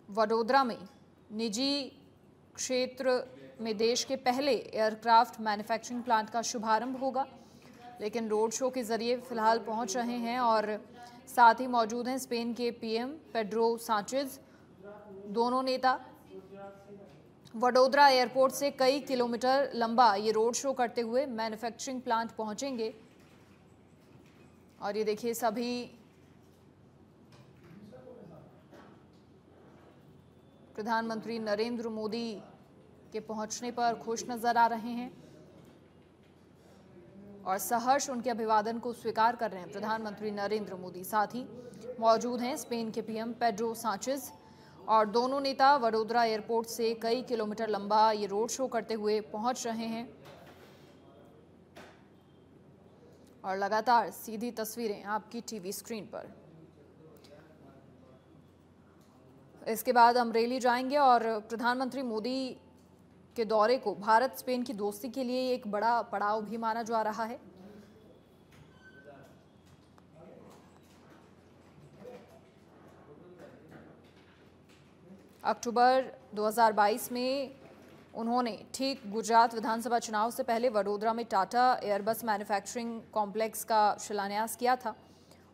वडोदरा में निजी क्षेत्र में देश के पहले एयरक्राफ्ट मैन्युफैक्चरिंग प्लांट का शुभारंभ होगा, लेकिन रोड शो के जरिए फिलहाल पहुंच रहे हैं और साथ ही मौजूद हैं स्पेन के पीएम पेड्रो सांचेज। दोनों नेता वडोदरा एयरपोर्ट से कई किलोमीटर लंबा ये रोड शो करते हुए मैन्युफैक्चरिंग प्लांट पहुंचेंगे और ये देखिए सभी प्रधानमंत्री नरेंद्र मोदी के पहुंचने पर खुश नजर आ रहे हैं और सहर्ष उनके अभिवादन को स्वीकार कर रहे हैं प्रधानमंत्री नरेंद्र मोदी। साथ ही मौजूद हैं स्पेन के पीएम पेड्रो सांचेज और दोनों नेता वडोदरा एयरपोर्ट से कई किलोमीटर लंबा ये रोड शो करते हुए पहुंच रहे हैं और लगातार सीधी तस्वीरें आपकी टीवी स्क्रीन पर। इसके बाद अमरेली जाएंगे और प्रधानमंत्री मोदी के दौरे को भारत स्पेन की दोस्ती के लिए एक बड़ा पड़ाव भी माना जा रहा है। अक्टूबर 2022 में उन्होंने ठीक गुजरात विधानसभा चुनाव से पहले वडोदरा में टाटा एयरबस मैन्युफैक्चरिंग कॉम्प्लेक्स का शिलान्यास किया था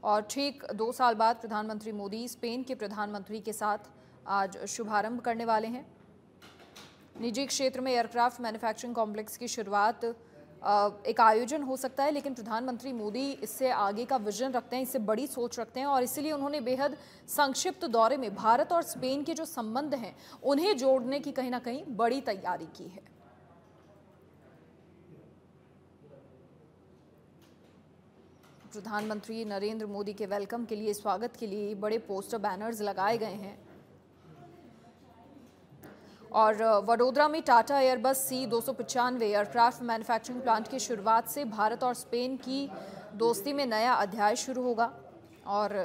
और ठीक 2 साल बाद प्रधानमंत्री मोदी स्पेन के प्रधानमंत्री के साथ आज शुभारंभ करने वाले हैं। निजी क्षेत्र में एयरक्राफ्ट मैन्युफैक्चरिंग कॉम्प्लेक्स की शुरुआत एक आयोजन हो सकता है, लेकिन प्रधानमंत्री मोदी इससे आगे का विजन रखते हैं, इससे बड़ी सोच रखते हैं और इसीलिए उन्होंने बेहद संक्षिप्त दौरे में भारत और स्पेन के जो संबंध हैं उन्हें जोड़ने की कहीं ना कहीं बड़ी तैयारी की है। प्रधानमंत्री नरेंद्र मोदी के वेलकम के लिए, स्वागत के लिए बड़े पोस्टर बैनर्स लगाए गए हैं और वडोदरा में Tata Airbus C-295 aircraft manufacturing plant की शुरुआत से भारत और स्पेन की दोस्ती में नया अध्याय शुरू होगा और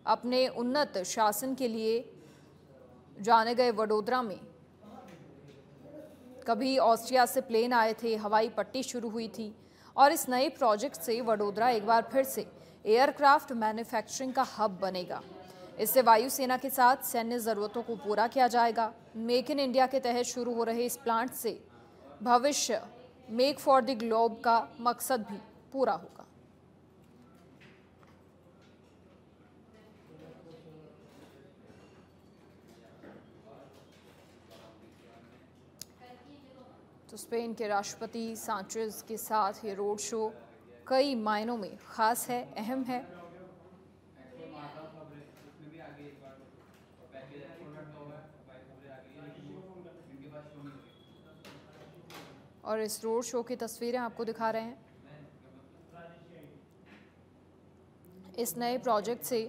अपने उन्नत शासन के लिए जाने गए वडोदरा में कभी ऑस्ट्रिया से प्लेन आए थे, हवाई पट्टी शुरू हुई थी और इस नए प्रोजेक्ट से वडोदरा एक बार फिर से एयरक्राफ्ट मैन्युफैक्चरिंग का हब बनेगा। इससे वायुसेना के साथ सैन्य जरूरतों को पूरा किया जाएगा। मेक इन इंडिया के तहत शुरू हो रहे इस प्लांट से भविष्य मेक फॉर द ग्लोब का मकसद भी पूरा होगा। तो स्पेन के राष्ट्रपति सांचेज के साथ ये रोड शो कई मायनों में खास है, अहम है। और इस रोड शो की तस्वीरें आपको दिखा रहे हैं। इस नए प्रोजेक्ट से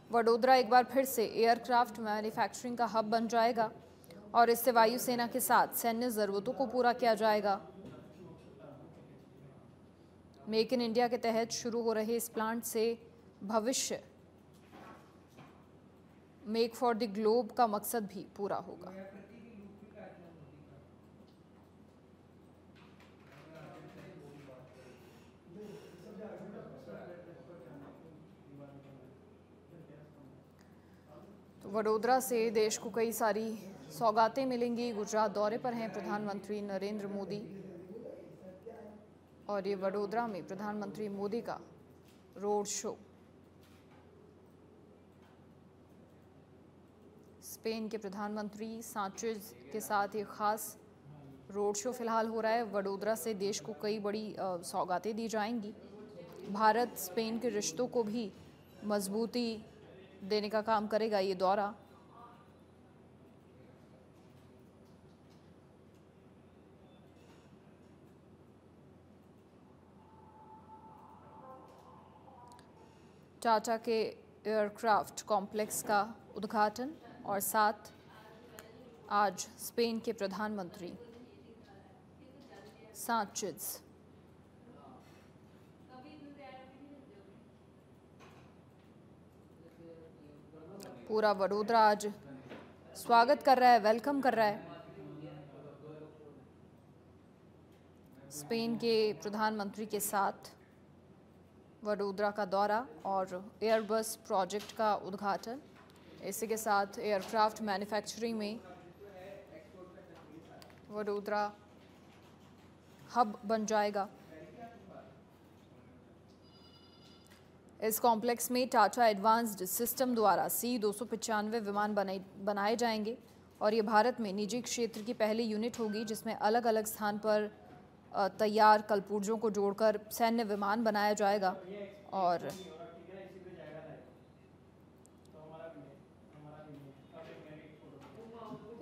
वडोदरा एक बार फिर से एयरक्राफ्ट मैन्युफैक्चरिंग का हब बन जाएगा और इससे वायुसेना के साथ सैन्य जरूरतों को पूरा किया जाएगा। मेक इन इंडिया के तहत शुरू हो रहे इस प्लांट से भविष्य मेक फॉर द ग्लोब का मकसद भी पूरा होगा। तो वडोदरा से देश को कई सारी सौगातें मिलेंगी। गुजरात दौरे पर हैं प्रधानमंत्री नरेंद्र मोदी और ये वडोदरा में प्रधानमंत्री मोदी का रोड शो। स्पेन के प्रधानमंत्री सांचेज के साथ ये खास रोड शो फिलहाल हो रहा है। वडोदरा से देश को कई बड़ी सौगातें दी जाएंगी। भारत स्पेन के रिश्तों को भी मजबूती देने का काम करेगा ये दौरा। टाटा के एयरक्राफ्ट कॉम्प्लेक्स का उद्घाटन और साथ आज स्पेन के प्रधानमंत्री सांचेज। पूरा वडोदरा आज स्वागत कर रहा है, वेलकम कर रहा है स्पेन के प्रधानमंत्री के साथ वडोदरा का दौरा और एयरबस प्रोजेक्ट का उद्घाटन इसी के साथ एयरक्राफ्ट मैन्युफैक्चरिंग में वडोदरा हब बन जाएगा। इस कॉम्प्लेक्स में टाटा एडवांस्ड सिस्टम द्वारा C-295 विमान बनाए जाएंगे और ये भारत में निजी क्षेत्र की पहली यूनिट होगी जिसमें अलग अलग स्थान पर तैयार कलपुर्जों को जोड़कर सैन्य विमान बनाया जाएगा। और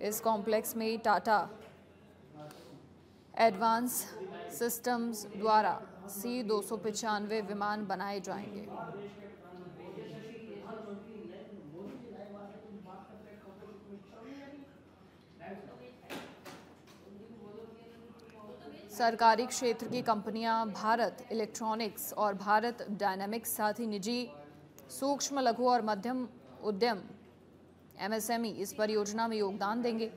इस कॉम्प्लेक्स में टाटा एडवांस सिस्टम्स द्वारा C-295 विमान बनाए जाएंगे। सरकारी क्षेत्र की कंपनियां भारत इलेक्ट्रॉनिक्स और भारत डायनामिक्स साथ ही निजी सूक्ष्म लघु और मध्यम उद्यम MSME इस परियोजना में योगदान देंगे।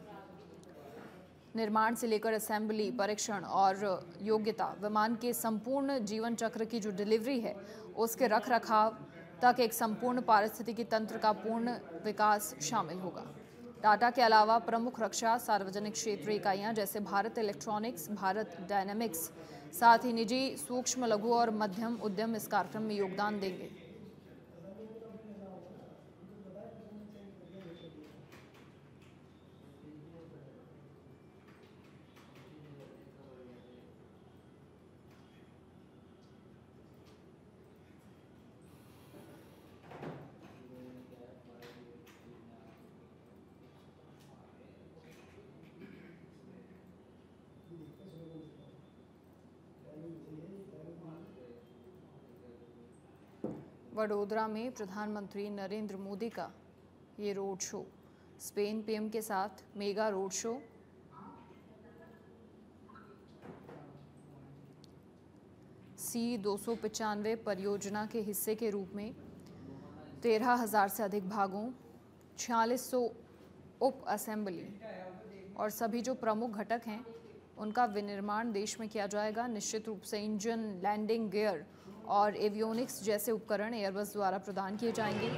निर्माण से लेकर असेंबली, परीक्षण और योग्यता, विमान के संपूर्ण जीवन चक्र की जो डिलीवरी है उसके रख रखाव तक एक संपूर्ण पारिस्थितिकी तंत्र का पूर्ण विकास शामिल होगा। टाटा के अलावा प्रमुख रक्षा सार्वजनिक क्षेत्र इकाइयां जैसे भारत इलेक्ट्रॉनिक्स, भारत डायनामिक्स साथ ही निजी सूक्ष्म लघु और मध्यम उद्यम इस कार्यक्रम में योगदान देंगे। वडोदरा में प्रधानमंत्री नरेंद्र मोदी का ये रोड शो, स्पेन PM के साथ मेगा रोड शो। C-295 परियोजना के हिस्से के रूप में 13,000 से अधिक भागों, 4600 उप असेंबली और सभी जो प्रमुख घटक हैं उनका विनिर्माण देश में किया जाएगा। निश्चित रूप से इंजन, लैंडिंग गियर और एवियोनिक्स जैसे उपकरण एयरबस द्वारा प्रदान किए जाएंगे।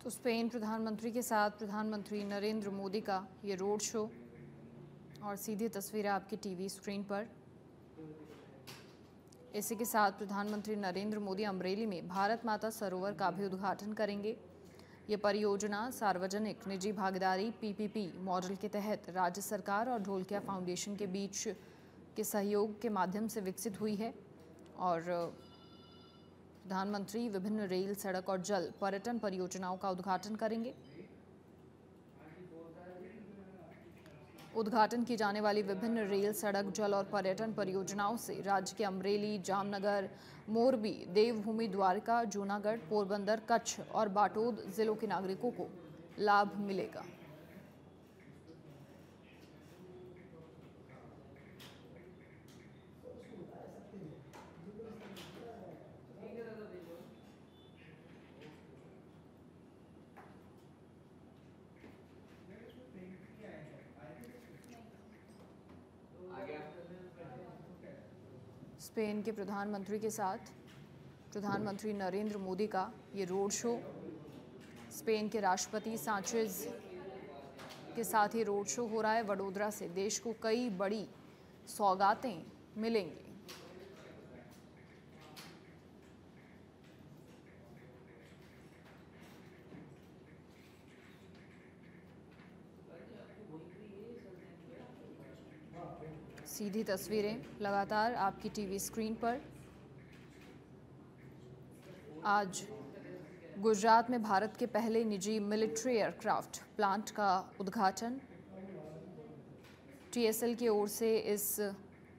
तो स्पेन प्रधानमंत्री के साथ प्रधानमंत्री नरेंद्र मोदी का ये रोड शो और सीधी तस्वीरें आपकी टीवी स्क्रीन पर। इसी के साथ प्रधानमंत्री नरेंद्र मोदी अमरेली में भारत माता सरोवर का भी उद्घाटन करेंगे। ये परियोजना सार्वजनिक निजी भागीदारी PPP मॉडल के तहत राज्य सरकार और ढोलकिया फाउंडेशन के बीच के सहयोग के माध्यम से विकसित हुई है और प्रधानमंत्री विभिन्न रेल, सड़क और जल पर्यटन परियोजनाओं का उद्घाटन करेंगे। उद्घाटन की जाने वाली विभिन्न रेल, सड़क, जल और पर्यटन परियोजनाओं से राज्य के अमरेली, जामनगर, मोरबी, देवभूमि, द्वारका, जूनागढ़, पोरबंदर, कच्छ और बाटोद जिलों के नागरिकों को लाभ मिलेगा। स्पेन के प्रधानमंत्री के साथ प्रधानमंत्री नरेंद्र मोदी का ये रोड शो, स्पेन के राष्ट्रपति सांचेज के साथ ये रोड शो हो रहा है। वडोदरा से देश को कई बड़ी सौगातें मिलेंगी। सीधी तस्वीरें लगातार आपकी टीवी स्क्रीन पर। आज गुजरात में भारत के पहले निजी मिलिट्री एयरक्राफ्ट प्लांट का उद्घाटन। टीएसएल की ओर से इस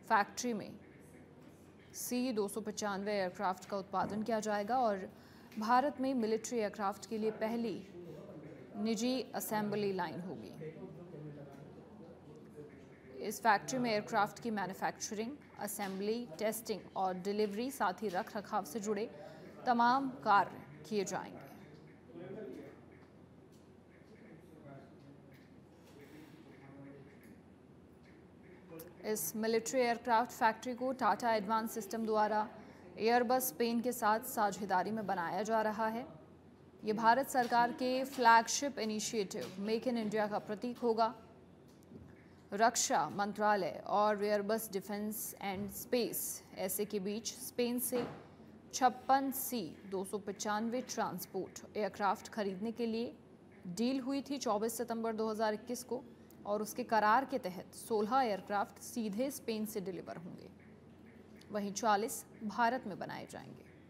फैक्ट्री में C-295 एयरक्राफ्ट का उत्पादन किया जाएगा और भारत में मिलिट्री एयरक्राफ्ट के लिए पहली निजी असेंबली लाइन होगी। इस फैक्ट्री में एयरक्राफ्ट की मैन्युफैक्चरिंग, असेंबली, टेस्टिंग और डिलीवरी, साथ ही रख रखाव से जुड़े तमाम कार्य किए जाएंगे। इस मिलिट्री एयरक्राफ्ट फैक्ट्री को टाटा एडवांस सिस्टम द्वारा एयरबस स्पेन के साथ साझेदारी में बनाया जा रहा है। ये भारत सरकार के flagship initiative make in India का प्रतीक होगा। रक्षा मंत्रालय और एयरबस डिफेंस एंड स्पेस ऐसे के बीच स्पेन से 56 C-295 ट्रांसपोर्ट एयरक्राफ्ट खरीदने के लिए डील हुई थी 24 सितंबर 2021 को और उसके करार के तहत 16 एयरक्राफ्ट सीधे स्पेन से डिलीवर होंगे, वहीं 40 भारत में बनाए जाएंगे।